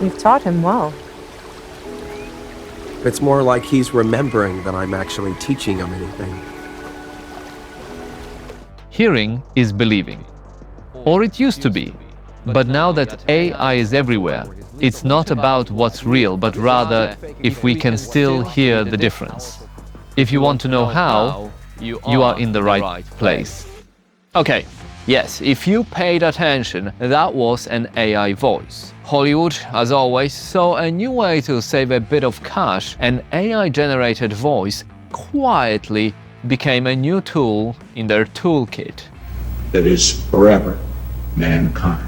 You've taught him well. It's more like he's remembering than I'm actually teaching him anything. Hearing is believing. Or it used to be. But now that AI is everywhere, it's not about what's real, but rather if we can still hear the difference. If you want to know how, you are in the right place. Okay, yes, if you paid attention, that was an AI voice. Hollywood, as always, saw a new way to save a bit of cash. An AI-generated voice quietly became a new tool in their toolkit. That is forever mankind.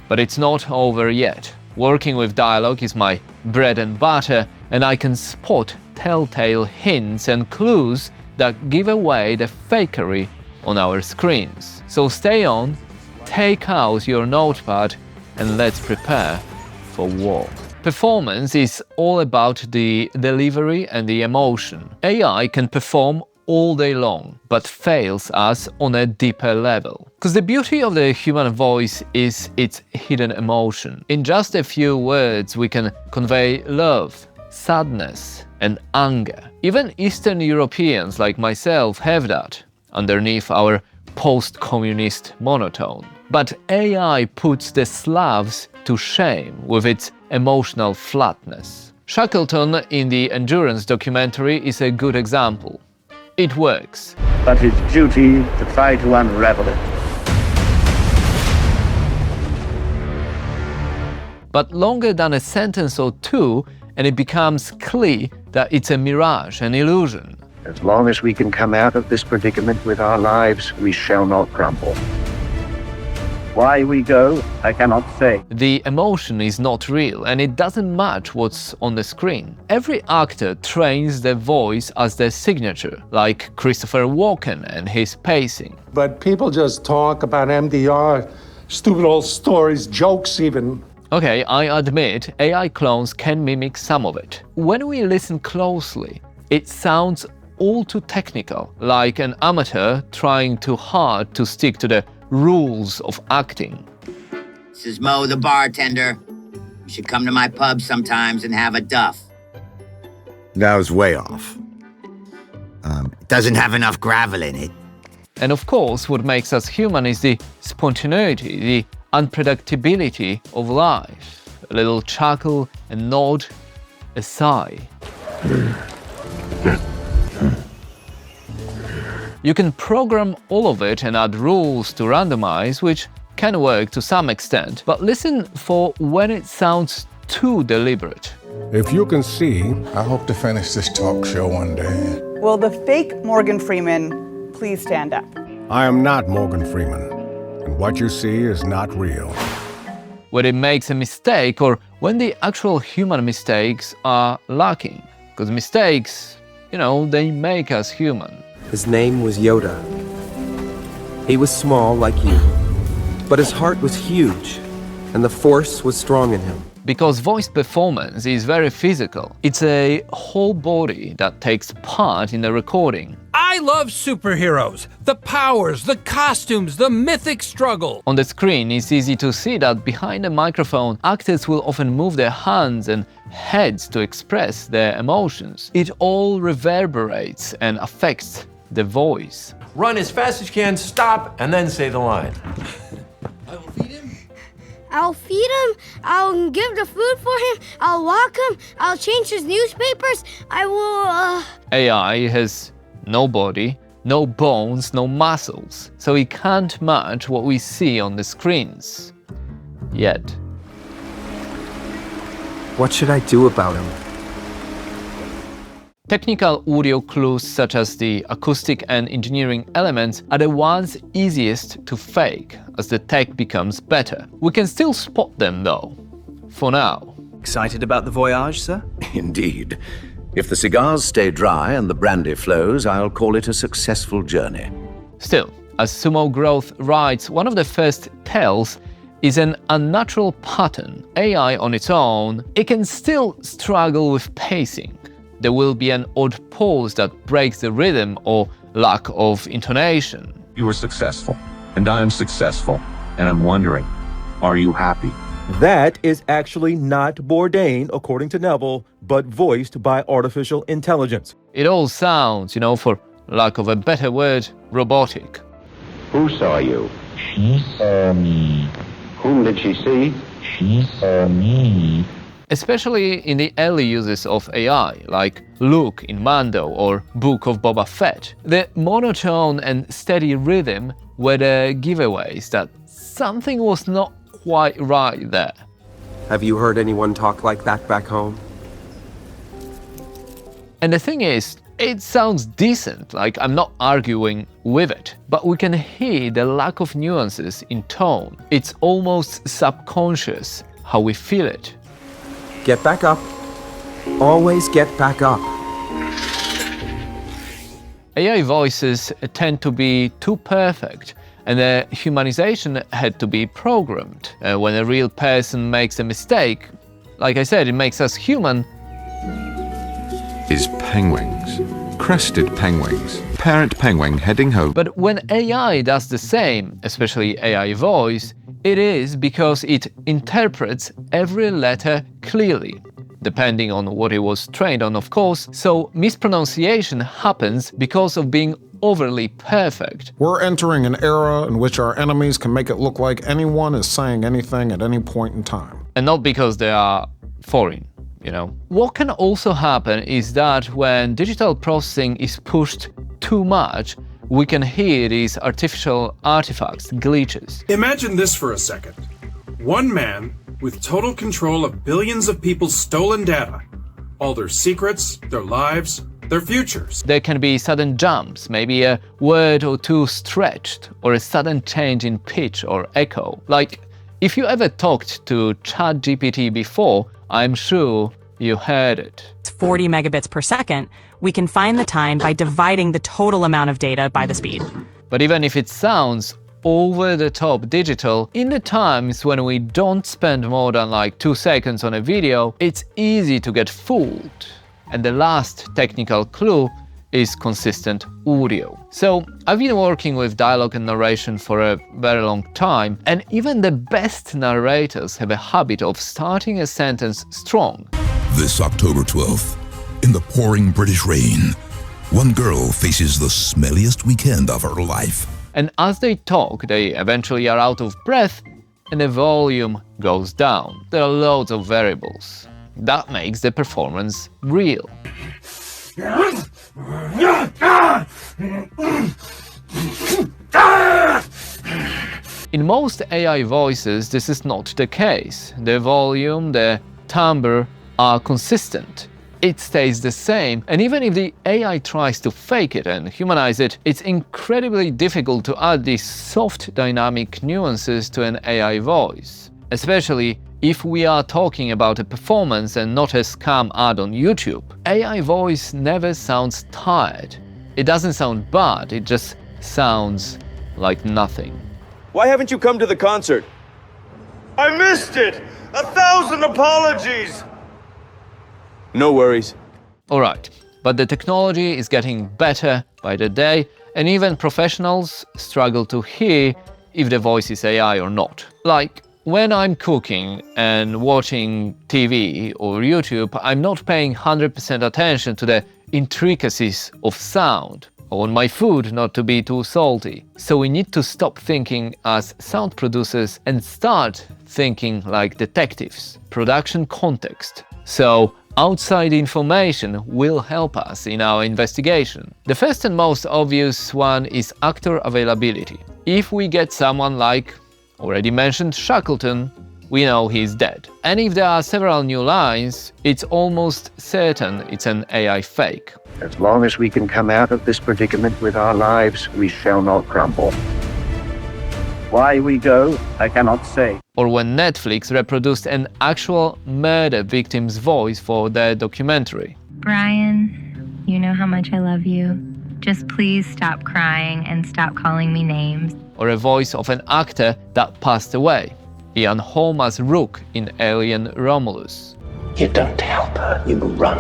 But it's not over yet. Working with dialogue is my bread and butter, and I can spot telltale hints and clues that give away the fakery on our screens. So stay on, take out your notepad, and let's prepare for war. Performance is all about the delivery and the emotion. AI can perform all day long, but fails us on a deeper level. Because the beauty of the human voice is its hidden emotion. In just a few words, we can convey love, sadness, and anger. Even Eastern Europeans like myself have that underneath our post-communist monotone. But AI puts the Slavs to shame with its emotional flatness. Shackleton in the Endurance documentary is a good example. It works. But his duty to try to unravel it. But longer than a sentence or two, and it becomes clear that it's a mirage, an illusion. As long as we can come out of this predicament with our lives, we shall not crumble. Why we go, I cannot say. The emotion is not real, and it doesn't match what's on the screen. Every actor trains their voice as their signature, like Christopher Walken and his pacing. But people just talk about MDR, stupid old stories, jokes even. Okay, I admit AI clones can mimic some of it. When we listen closely, it sounds all too technical, like an amateur trying too hard to stick to the rules of acting. This is Mo, the bartender. You should come to my pub sometimes and have a duff. That was way off. It doesn't have enough gravel in it. And of course, what makes us human is the spontaneity, the unpredictability of life. A little chuckle, a nod, a sigh. You can program all of it and add rules to randomize, which can work to some extent, but listen for when it sounds too deliberate. If you can see, I hope to finish this talk show one day. Will the fake Morgan Freeman please stand up? I am not Morgan Freeman, and what you see is not real. When it makes a mistake or when the actual human mistakes are lacking. Because mistakes, they make us human. His name was Yoda. He was small like you, but his heart was huge, and the force was strong in him. Because voice performance is very physical. It's a whole body that takes part in the recording. I love superheroes, the powers, the costumes, the mythic struggle. On the screen, it's easy to see that behind a microphone, actors will often move their hands and heads to express their emotions. It all reverberates and affects the voice. Run as fast as you can, stop, and then say the line. I'll feed him, I'll give the food for him, I'll walk him, I'll change his newspapers, I will, AI has no body, no bones, no muscles, so it can't match what we see on the screens. Yet. What should I do about him? Technical audio clues such as the acoustic and engineering elements are the ones easiest to fake as the tech becomes better. We can still spot them though, for now. Excited about the voyage, sir? Indeed. If the cigars stay dry and the brandy flows, I'll call it a successful journey. Still, as Sumo Growth writes, one of the first tells is an unnatural pattern. AI on its own, it can still struggle with pacing. There will be an odd pause that breaks the rhythm or lack of intonation. You were successful, and I am successful, and I'm wondering, are you happy? That is actually not Bourdain, according to Neville, but voiced by artificial intelligence. It all sounds, for lack of a better word, robotic. Who saw you? She saw me. Whom did she see? She saw me. Especially in the early uses of AI, like Luke in Mando or Book of Boba Fett. The monotone and steady rhythm were the giveaways that something was not quite right there. Have you heard anyone talk like that back home? And the thing is, it sounds decent, like I'm not arguing with it, but we can hear the lack of nuances in tone. It's almost subconscious how we feel it. Get back up. Always get back up. AI voices tend to be too perfect, and the humanization had to be programmed. When a real person makes a mistake, like I said, it makes us human. Is penguins. Crested penguins. Parent penguin heading home. But when AI does the same, especially AI voice, it is because it interprets every letter clearly, depending on what it was trained on, of course, so mispronunciation happens because of being overly perfect. We're entering an era in which our enemies can make it look like anyone is saying anything at any point in time. And not because they are foreign, What can also happen is that when digital processing is pushed too much, we can hear these artificial artifacts, glitches. Imagine this for a second. One man with total control of billions of people's stolen data, all their secrets, their lives, their futures. There can be sudden jumps, maybe a word or two stretched, or a sudden change in pitch or echo. Like, if you ever talked to ChatGPT before, I'm sure you heard it. 40 megabits per second, we can find the time by dividing the total amount of data by the speed. But even if it sounds over-the-top digital, in the times when we don't spend more than like 2 seconds on a video, it's easy to get fooled. And the last technical clue is consistent audio. So I've been working with dialogue and narration for a very long time, and even the best narrators have a habit of starting a sentence strong. This October 12th, in the pouring British rain, one girl faces the smelliest weekend of her life. And as they talk, they eventually are out of breath and the volume goes down. There are loads of variables. That makes the performance real. In most AI voices, this is not the case. The volume, the timbre are consistent. It stays the same, and even if the AI tries to fake it and humanize it, it's incredibly difficult to add these soft dynamic nuances to an AI voice. Especially if we are talking about a performance and not a scam ad on YouTube. AI voice never sounds tired. It doesn't sound bad, it just sounds like nothing. Why haven't you come to the concert? I missed it! 1,000 apologies! No worries. Alright, but the technology is getting better by the day, and even professionals struggle to hear if the voice is AI or not. Like, when I'm cooking and watching TV or YouTube, I'm not paying 100% attention to the intricacies of sound. I want my food not to be too salty. So we need to stop thinking as sound producers and start thinking like detectives. Production context. So outside information will help us in our investigation. The first and most obvious one is actor availability. If we get someone like already mentioned Shackleton, we know he's dead. And if there are several new lines, it's almost certain it's an AI fake. As long as we can come out of this predicament with our lives, we shall not crumble. Why we go, I cannot say. Or when Netflix reproduced an actual murder victim's voice for their documentary. Brian, you know how much I love you. Just please stop crying and stop calling me names. Or a voice of an actor that passed away. Ian Holm as Rook in Alien Romulus. You don't help her, you run.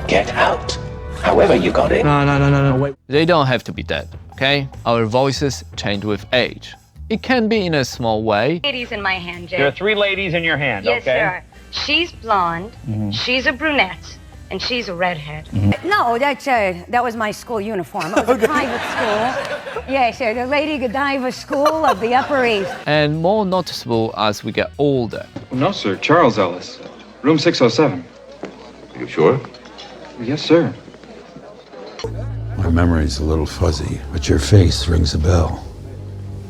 Get out, however you got in. No, wait. They don't have to be dead, okay? Our voices change with age. It can be in a small way. Ladies in my hand, Jay. There are 3 ladies in your hand, yes, okay? Yes, sir. She's blonde, she's a brunette, and she's a redhead. No, that was my school uniform. It was a private school. Yes, sir, the Lady Godiva School of the Upper East. And more noticeable as we get older. No, sir. Charles Ellis. Room 607. You sure? Yes, sir. My memory's a little fuzzy, but your face rings a bell.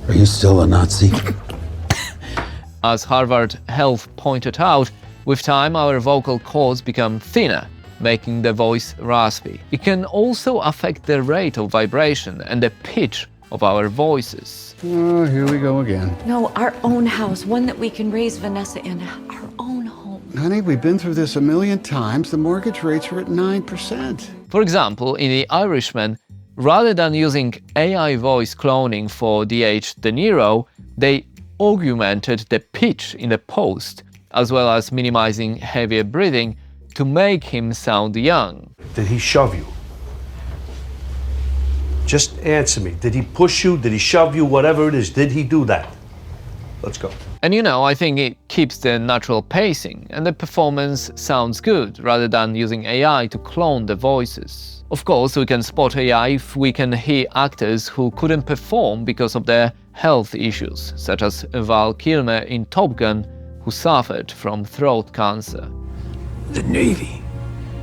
Are you still a Nazi? As Harvard Health pointed out, with time our vocal cords become thinner, making the voice raspy. It can also affect the rate of vibration and the pitch of our voices. Oh, here we go again. No, our own house, one that we can raise Vanessa in, our own home. Honey, we've been through this a million times. The mortgage rates are at 9%. For example, in The Irishman, rather than using AI voice cloning for D.H. De Niro, they augmented the pitch in the post, as well as minimizing heavier breathing to make him sound young. Did he shove you? Just answer me. Did he push you? Did he shove you? Whatever it is, did he do that? Let's go. And you know, I think it keeps the natural pacing and the performance sounds good rather than using AI to clone the voices. Of course, we can spot AI if we can hear actors who couldn't perform because of their health issues, such as Val Kilmer in Top Gun, who suffered from throat cancer. The Navy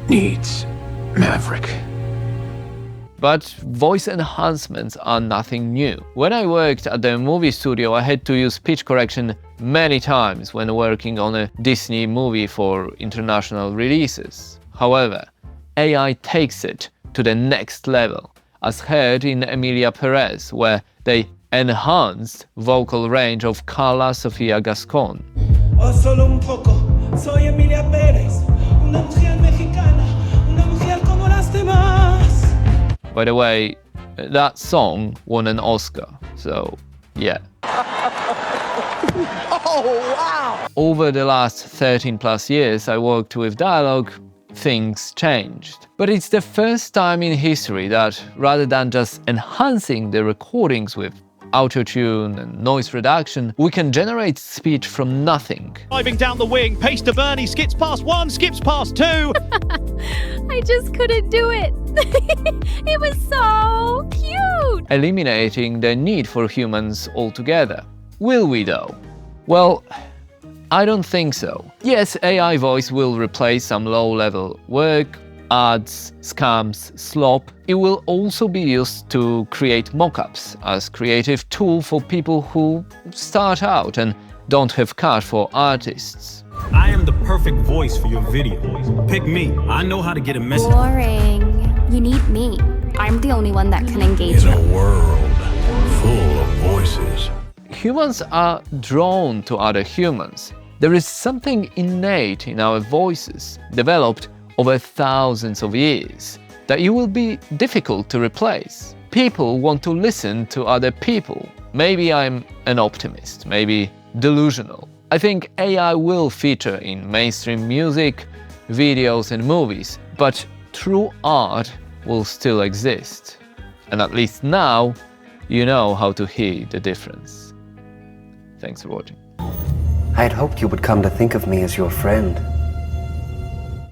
needs Maverick. But voice enhancements are nothing new. When I worked at the movie studio, I had to use pitch correction many times when working on a Disney movie for international releases. However, AI takes it to the next level, as heard in Emilia Perez, where they enhanced vocal range of Carla Sofia Gascon. Oh, solo un poco. Soy Emilia Pérez, una mujer mexicana, una mujer como las demás. By the way, that song won an Oscar, so yeah. Oh, wow! Over the last 13 plus years I worked with dialogue, things changed. But it's the first time in history that, rather than just enhancing the recordings with autotune and noise reduction, we can generate speech from nothing. Driving down the wing, pace to Bernie, skips past 1, skips past 2. I just couldn't do it. It was so cute. Eliminating the need for humans altogether. Will we though? Well, I don't think so. Yes, AI voice will replace some low-level work, ads, scams, slop. It will also be used to create mock-ups as creative tool for people who start out and don't have cash for artists. I am the perfect voice for your video. Pick me. I know how to get a message. Boring. You need me. I'm the only one that can engage you. In a world full of voices. Humans are drawn to other humans. There is something innate in our voices, developed over thousands of years, that it will be difficult to replace. People want to listen to other people. Maybe I'm an optimist, maybe delusional. I think AI will feature in mainstream music, videos and movies, but true art will still exist. And at least now, you know how to hear the difference. Thanks for watching. I had hoped you would come to think of me as your friend.